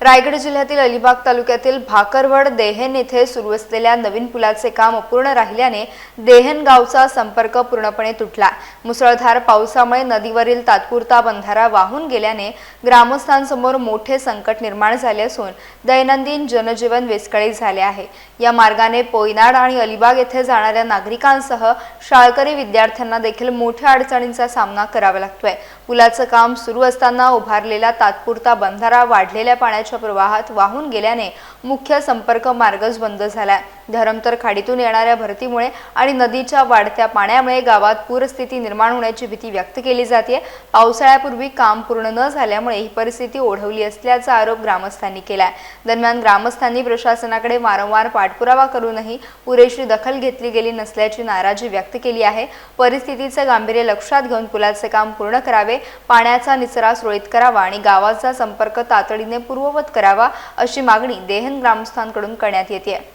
रायगड जिल्ह्यातील अलिबाग तालुक्यातील भाकरवड देहेन येथे सुरू असलेल्या नवीन पुलाचे काम अपूर्ण राहिल्याने देहेन गावचा संपर्क पूर्णपणे तुटला। मुसळधार पावसामुळे नदीवरील तात्पुरता बंधारा वाहून गेल्याने ग्रामस्थांसमोर मोठे संकट निर्माण झाले असून दैनंदिन जनजीवन विस्कळीत झाले आहे। या मार्गाने पोयनाड आणि अलिबाग येथे जाणाऱ्या नागरिकांसह शाळकरी विद्यार्थ्यांना देखील मोठ्या अडचणींचा सामना करावा लागतोय। पुलाचे काम सुरू असताना उभारलेला तात्पुरता बंधारा वाढलेल्या पाण्याच्या प्रवाहात वाहून गेल्याने मुख्य संपर्क मार्गच बंद झाला। धरमतर खाडीतून येणाऱ्या भरतीमुळे आणि नदीच्या वाढत्या पाण्यामुळे गावात पूरस्थिती निर्माण होण्याची भीती व्यक्त केली जाते। पावसाळ्यापूर्वी काम पूर्ण न झाल्यामुळे ही परिस्थिती ओढवली असल्याचा आरोप ग्रामस्थांनी केला। दरम्यान ग्रामस्थांनी प्रशासनाकडे वारंवार पाठपुरावा करूनही पुरेशी दखल घेतली गेली नसल्याची नाराजी व्यक्त केली आहे। परिस्थितीचे गांभीर्य लक्षात घेऊन पुलाचे काम पूर्ण करावे, पाण्याचा निचरा सुरळीत करावा आणि गावाचा संपर्क तातडीने पूर्ववत करावा अशी मागणी देहन ग्रामस्थांकडून करण्यात येते।